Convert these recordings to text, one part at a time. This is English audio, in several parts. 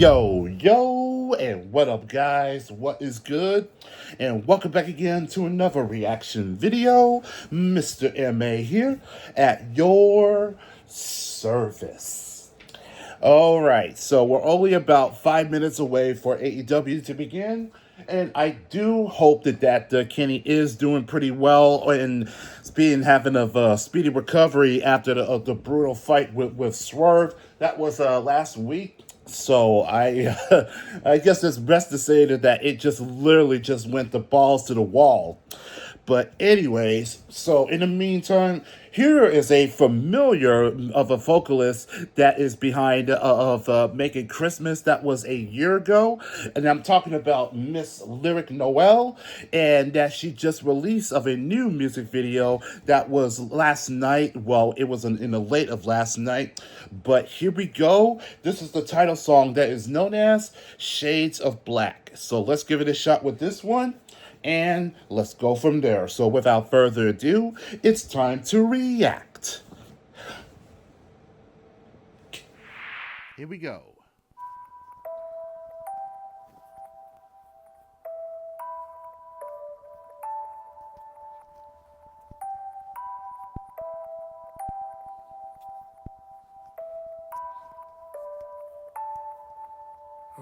Yo, and what up, guys? What is good? And welcome back again to another reaction video. Mr. MA here at your service. All right, so we're only about 5 minutes away for AEW to begin, and I do hope that Kenny is doing pretty well and being having a speedy recovery after the brutal fight with Swerve. That was last week. So I I guess it's best to say that it just literally just went the balls to the wall. But anyways, so in the meantime, here is a familiar of a vocalist that is behind of Making Christmas. That was a year ago, and I'm talking about Miss Lyric Noel, and that she just released of a new music video that was last night. Well, it was in the late of last night, but here we go. This is the title song that is known as Shades of Black. So let's give it a shot with this one and let's go from there. So without further ado, it's time to react. Here we go.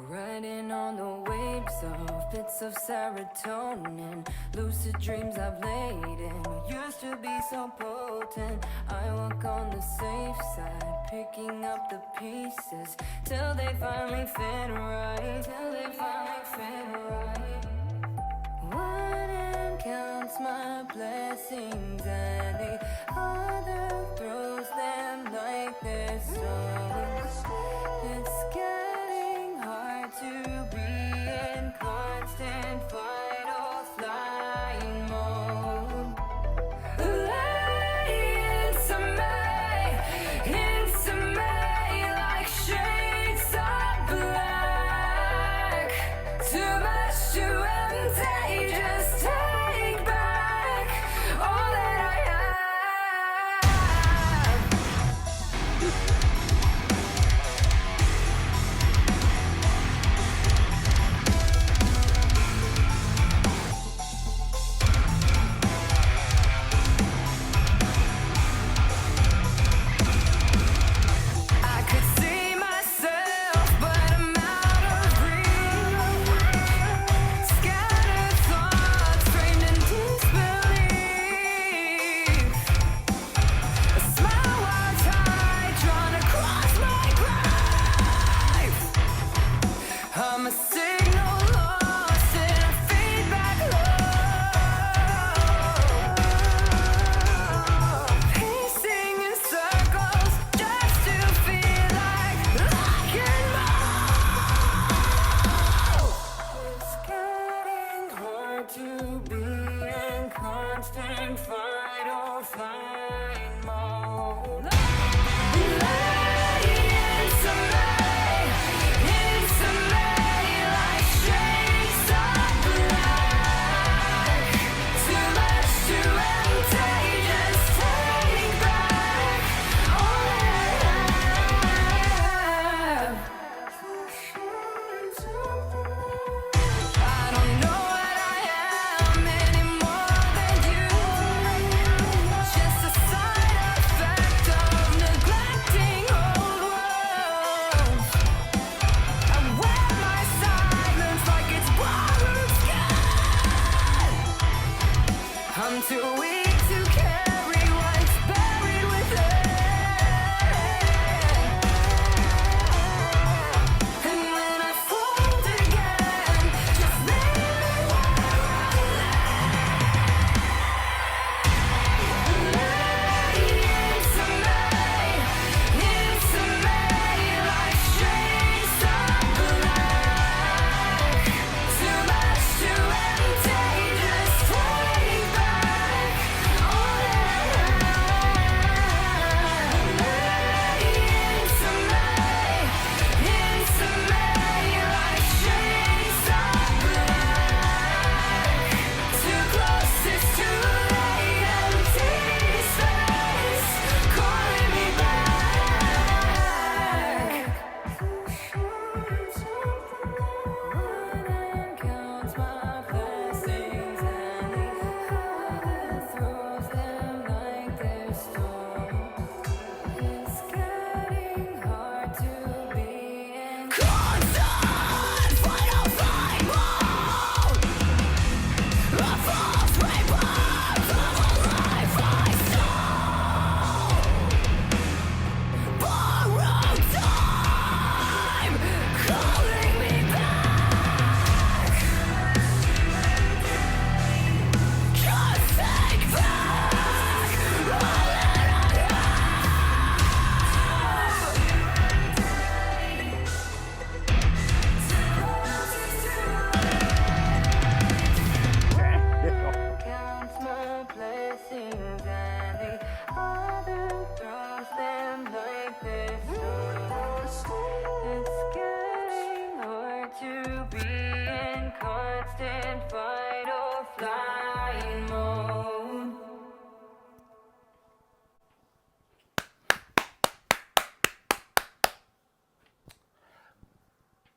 Riding on the waves of bits of serotonin, lucid dreams I've laid in used to be so potent. I walk on the safe side, picking up the pieces till they finally fit right. Till they finally fit right. One hand counts my blessings and the other throws them like they're stones. It's getting hard to be in constant fight or flying mode. Lay into me like shades of black. Too much to empty, just take back all that I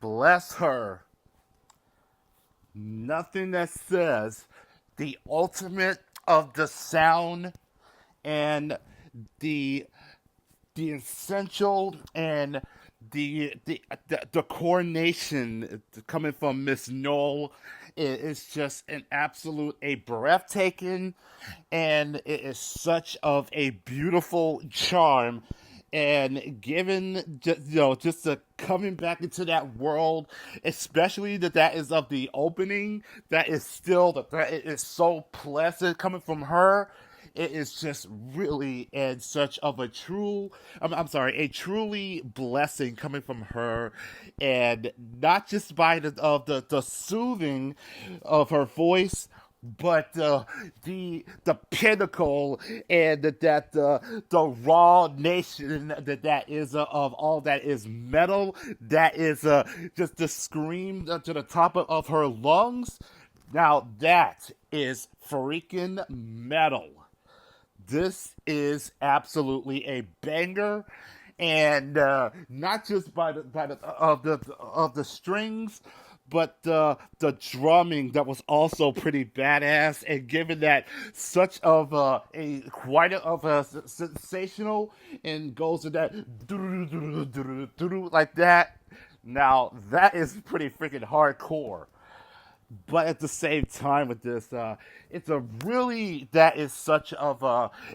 bless her. Nothing that says the ultimate of the sound and the the essential and the coronation coming from Miss Noel is just an absolute a breathtaking, and it is such of a beautiful charm. And given just the coming back into that world, especially that is of the opening, that is still that it is so pleasant coming from her. It is just really and such of a true I'm sorry, a truly blessing coming from her, and not just by the soothing of her voice, but the pinnacle and the raw nation that is of all that is metal, that is just the scream to the top of her lungs. Now that is freaking metal. This is absolutely a banger, and not just by the strings, but the drumming that was also pretty badass. And given that such of a quite of a sensational, and goes to that like that. Now that is pretty freaking hardcore. But at the same time with this, it's a really that is such of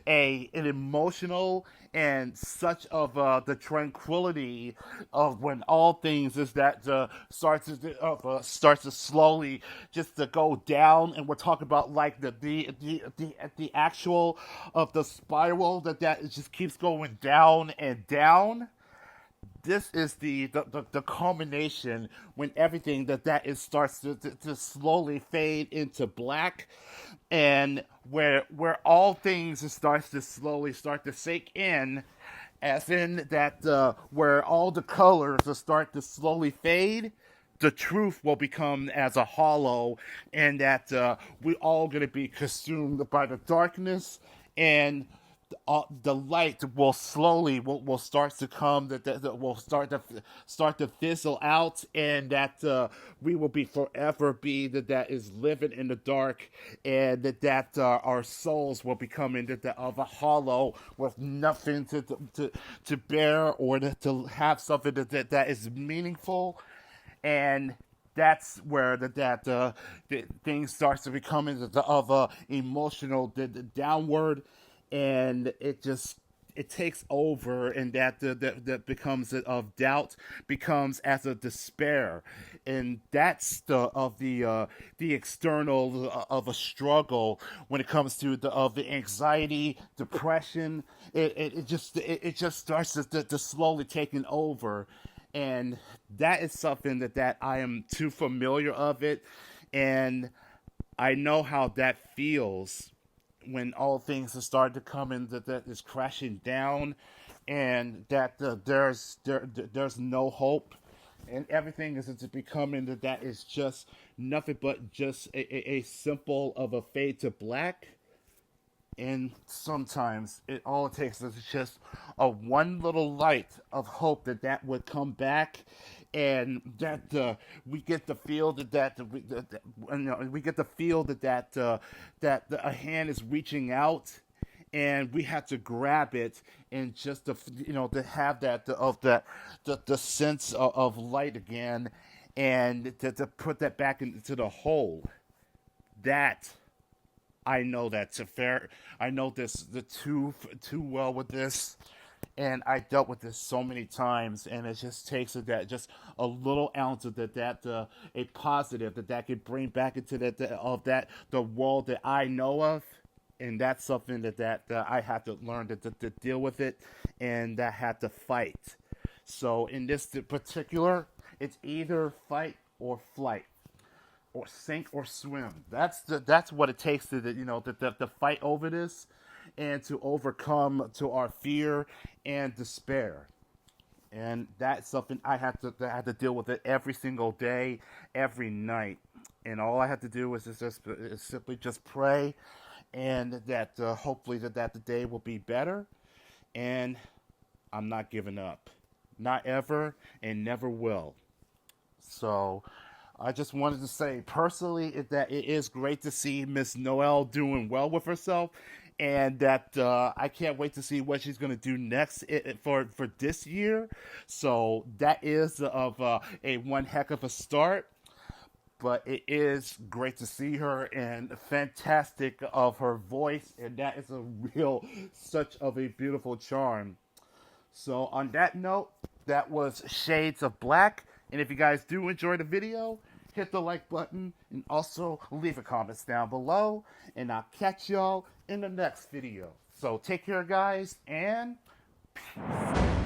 an emotional and such of the tranquility of when all things is that starts to slowly just to go down, and we're talking about like the actual of the spiral that it just keeps going down and down. This is the culmination when everything that is starts to slowly fade into black, and where all things starts to slowly start to sink in, as in that where all the colors will start to slowly fade. The truth will become as a hollow, and that we all going to be consumed by the darkness, and the light will slowly will start to come, that will start to fizzle out, and that we will be forever be that is living in the dark, and that our souls will become into of a hollow with nothing to bear, or to have something that is meaningful. And that's where the thing starts to become into of a emotional downward, and it takes over, and that becomes of doubt, becomes as a despair, and that's the external of a struggle when it comes to the anxiety, depression. It just starts to slowly taking over, and that is something that I am too familiar of it, and I know how that feels when all things are starting to come in, that is crashing down, and that there's no hope, and everything is becoming that is just nothing but just a simple of a fade to black. And sometimes all it takes is just a one little light of hope that would come back, and that we get the feel we get the feel that a hand is reaching out, and we have to grab it, and just to have the sense of light again, and to put that back into the hole. That I know that's a fair. I know this the too well with this, and I dealt with this so many times, and it just takes just a little ounce of a positive that could bring back into that the world that I know of, and that's something that I had to learn to deal with it, and that had to fight. So in this particular, it's either fight or flight, or sink or swim. That's what it takes to fight over this, and to overcome to our fear and despair. And that's something I had to deal with it every single day, every night. And all I had to do is simply just pray, and that hopefully that the day will be better. And I'm not giving up, not ever, and never will. So I just wanted to say personally that it is great to see Miss Noel doing well with herself, and that I can't wait to see what she's going to do next for this year. So that is of a one heck of a start. But it is great to see her and fantastic of her voice, and that is a real such of a beautiful charm. So on that note, that was Shades of Black. And if you guys do enjoy the video, hit the like button and also leave a comments down below. And I'll catch y'all in the next video. So take care, guys, and peace.